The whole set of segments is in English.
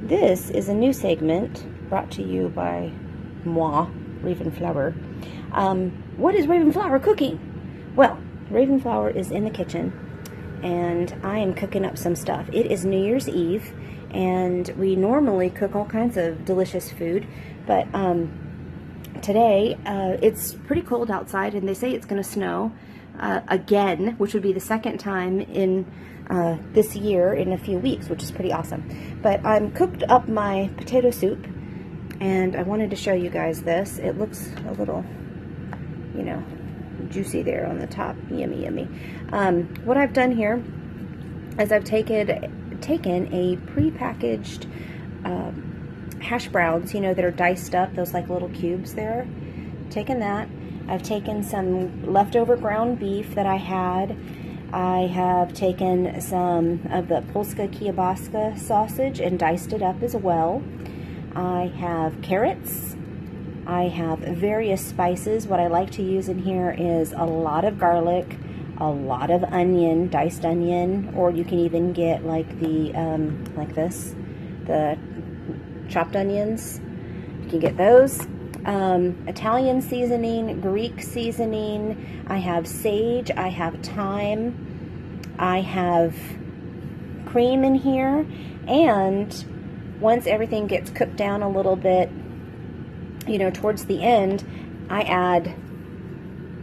This is a new segment brought to you by moi, Ravenflower. What is Ravenflower cooking? Well, Ravenflower is in the kitchen, and I am cooking up some stuff. It is New Year's Eve, and we normally cook all kinds of delicious food, but today it's pretty cold outside, and they say it's going to snow again, which would be the second time in this year in a few weeks, which is pretty awesome. But I'm cooked up my potato soup, and I wanted to show you guys this. It looks a little, you know, juicy there on the top. Yummy, yummy. What I've done here is I've taken a pre-packaged hash browns, you know, that are diced up, those like little cubes there. Taken that. I've taken some leftover ground beef that I had. I have taken some of the Polska kielbasa sausage and diced it up as well. I have carrots. I have various spices. What I like to use in here is a lot of garlic, a lot of onion, diced onion, or you can even get like the, like this, the chopped onions. You can get those. Italian seasoning, Greek seasoning. I have sage, I have thyme, I have cream in here, and once everything gets cooked down a little bit, you know, towards the end, I add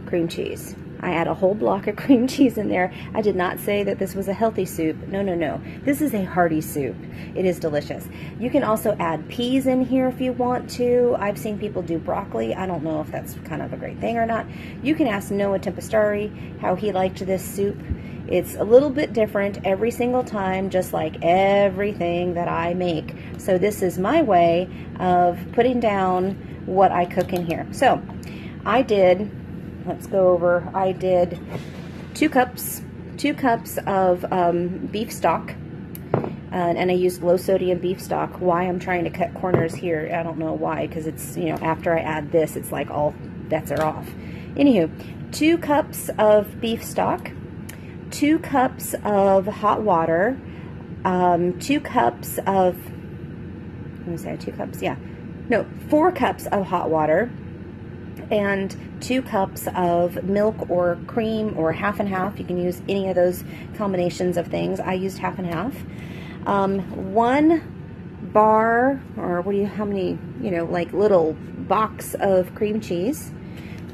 cream cheese. I add a whole block of cream cheese in there. I did not say that this was a healthy soup. No, no, no. This is a hearty soup. It is delicious. You can also add peas in here if you want to. I've seen people do broccoli. I don't know if that's kind of a great thing or not. You can ask Noah Tempestari how he liked this soup. It's a little bit different every single time, just like everything that I make. So this is my way of putting down what I cook in here. So I did... Let's go over. I did 2 cups of beef stock, and I used low sodium beef stock. Why I'm trying to cut corners here, I don't know why, because it's, you know, after I add this, it's like all bets are off. Anywho, 2 cups of beef stock, 2 cups of hot water, 2 cups of, let me say 2 cups, yeah, no, 4 cups of hot water, and 2 cups of milk or cream, or half and half. You can use any of those combinations of things. I used half and half. 1 bar, or what do you, how many, you know, like little box of cream cheese.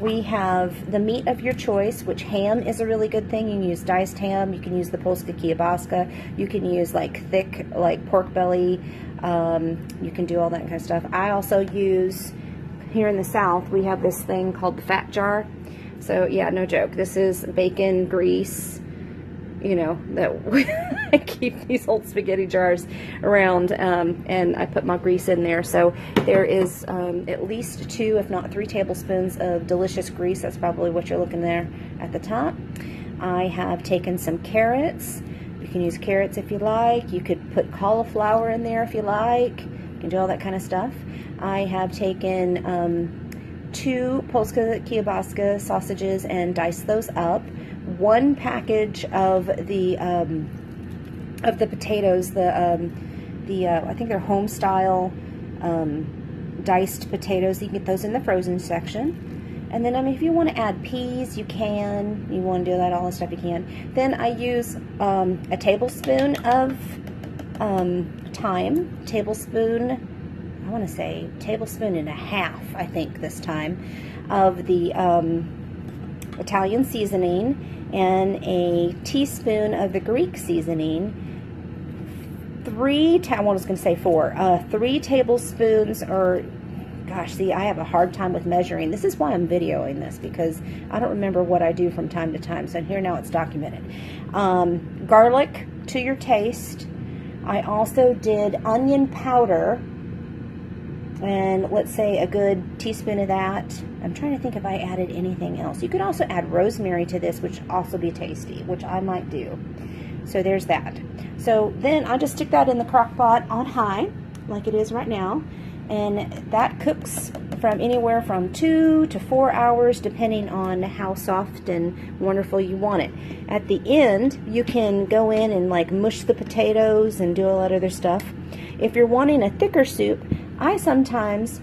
We have the meat of your choice, which ham is a really good thing. You can use diced ham. You can use the Polska kielbasa. You can use like thick, like pork belly. You can do all that kind of stuff. I also use, here in the South, we have this thing called the fat jar. So yeah, no joke. This is bacon, grease, you know, that I keep these old spaghetti jars around, and I put my grease in there. So there is at least 2, if not 3 tablespoons of delicious grease. That's probably what you're looking there at the top. I have taken some carrots. You can use carrots if you like. You could put cauliflower in there if you like. You can do all that kind of stuff. I have taken 2 Polska kielbasa sausages and diced those up. 1 package of the potatoes, I think they're home style diced potatoes. You can get those in the frozen section. And then, I mean, if you want to add peas, you can. You want to do that, all the stuff you can. Then I use a tablespoon of thyme, tablespoon, I want to say tablespoon and a half, I think this time, of the Italian seasoning, and a teaspoon of the Greek seasoning. 3 tablespoons, or gosh, see, I have a hard time with measuring. This is why I'm videoing this, because I don't remember what I do from time to time. So here now it's documented. Garlic to your taste. I also did onion powder, and let's say a good teaspoon of that. I'm trying to think if I added anything else. You could also add rosemary to this, which also be tasty, which I might do. So there's that. So then I just stick that in the crock pot on high, like it is right now, and that cooks from anywhere from 2 to 4 hours, depending on how soft and wonderful you want it. At the end, you can go in and like mush the potatoes and do a lot of other stuff. If you're wanting a thicker soup, I sometimes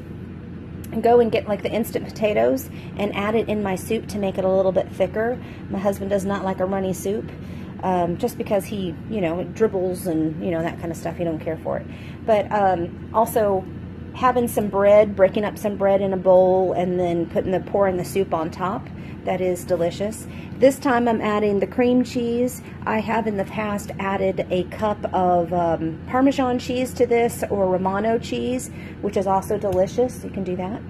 go and get like the instant potatoes and add it in my soup to make it a little bit thicker. My husband does not like a runny soup, just because he, you know, it dribbles and, you know, that kind of stuff. He don't care for it. But also having some bread, breaking up some bread in a bowl and then pouring the soup on top, that is delicious. This time I'm adding the cream cheese. I have in the past added a cup of Parmesan cheese to this, or Romano cheese, which is also delicious. You can do that.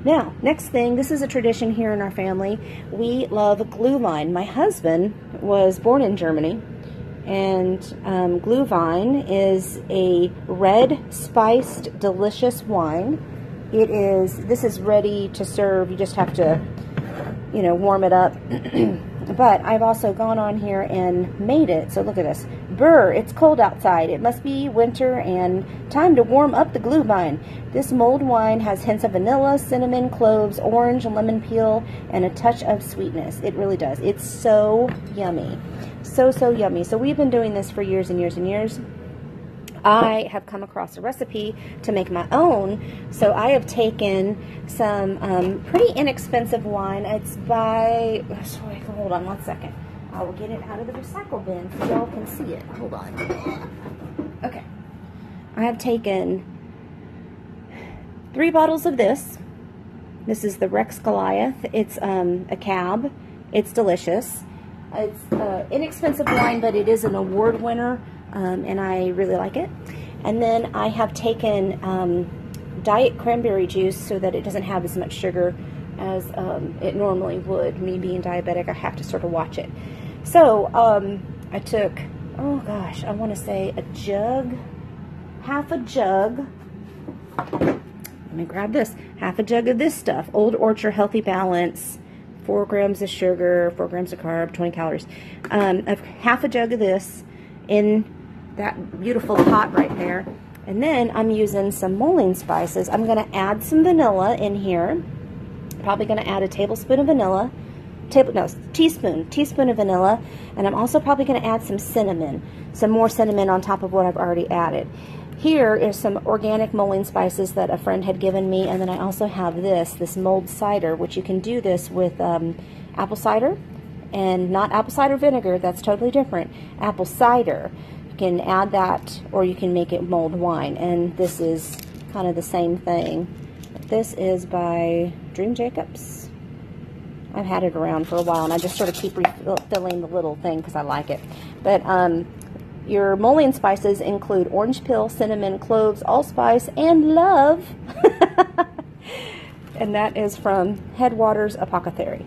Now, next thing, this is a tradition here in our family. We love Glühwein. My husband was born in Germany, and Glühwein is a red, spiced, delicious wine. This is ready to serve. You just have to, you know, warm it up. But I've also gone on here and made it. So look at this. Brr, it's cold outside. It must be winter and time to warm up the Glühwein. This mulled wine has hints of vanilla, cinnamon, cloves, orange, and lemon peel, and a touch of sweetness. It really does. It's so yummy. So, so yummy. So we've been doing this for years and years and years. I have come across a recipe to make my own, so I have taken some pretty inexpensive wine. It's by, hold on one second. I will get it out of the recycle bin so y'all can see it. Hold on. Okay. I have taken 3 bottles of this. This is the Rex Goliath. It's a cab. It's delicious. It's inexpensive wine, but it is an award winner. And I really like it. And then I have taken diet cranberry juice so that it doesn't have as much sugar as it normally would. Me being diabetic, I have to sort of watch it. So I took, oh gosh, I want to say a jug, half a jug. Let me grab this. Half a jug of this stuff. Old Orchard Healthy Balance. 4 grams of sugar, 4 grams of carb, 20 calories. Half a jug of this in that beautiful pot right there. And then I'm using some mulling spices. I'm going to add some vanilla in here. Probably going to add a tablespoon of vanilla. Teaspoon of vanilla. And I'm also probably going to add some cinnamon. Some more cinnamon on top of what I've already added. Here is some organic mulling spices that a friend had given me. And then I also have this mulled cider, which you can do this with apple cider. And not apple cider vinegar, that's totally different. Apple cider. You can add that, or you can make it mulled wine. And this is kind of the same thing. This is by Dream Jacobs. I've had it around for a while, and I just sort of keep refilling the little thing because I like it. But your mulling spices include orange peel, cinnamon, cloves, allspice, and love. And that is from Headwaters Apothecary.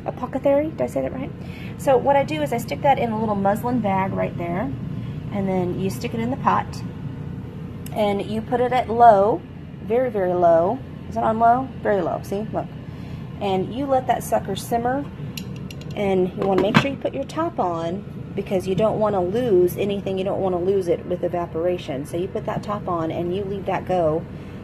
Apothecary, did I say that right? So what I do is I stick that in a little muslin bag right there, and then you stick it in the pot, and you put it at low, very, very low. Is it on low? Very low, see, look. And you let that sucker simmer, and you want to make sure you put your top on, because you don't want to lose anything. You don't want to lose it with evaporation. So you put that top on, and you leave that go,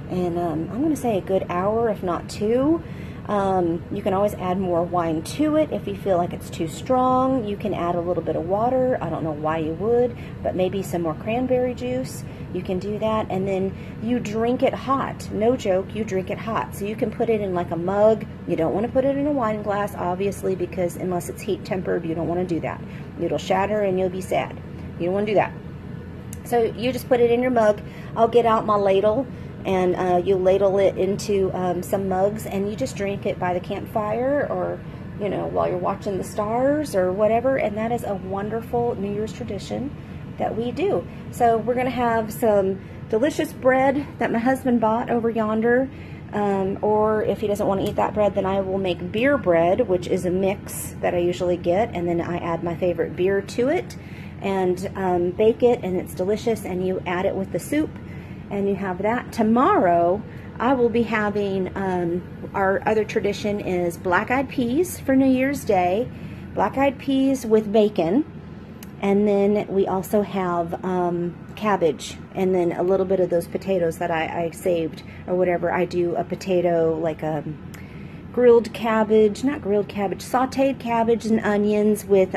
and I'm going to say a good hour, if not 2. You can always add more wine to it if you feel like it's too strong. You can add a little bit of water. I don't know why you would, but maybe some more cranberry juice. You can do that, and then you drink it hot. No joke, you drink it hot. So you can put it in like a mug. You don't want to put it in a wine glass, obviously, because unless it's heat tempered, you don't want to do that. It'll shatter and you'll be sad. You don't want to do that. So you just put it in your mug. I'll get out my ladle, and you ladle it into some mugs, and you just drink it by the campfire, or you know, while you're watching the stars or whatever. And that is a wonderful New Year's tradition that we do. So we're gonna have some delicious bread that my husband bought over yonder, or if he doesn't want to eat that bread, then I will make beer bread, which is a mix that I usually get, and then I add my favorite beer to it and bake it, and it's delicious. And you add it with the soup, and you have that. Tomorrow I will be having, our other tradition is black-eyed peas for New Year's Day. Black-eyed peas with bacon. And then we also have cabbage, and then a little bit of those potatoes that I saved or whatever. I do a potato, like a grilled cabbage, not grilled cabbage, sauteed cabbage and onions with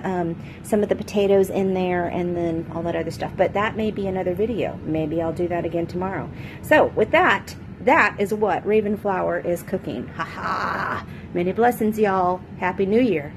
some of the potatoes in there, and then all that other stuff. But that may be another video. Maybe I'll do that again tomorrow. So with that, that is what Raven Flower is cooking. Ha ha! Many blessings, y'all. Happy New Year.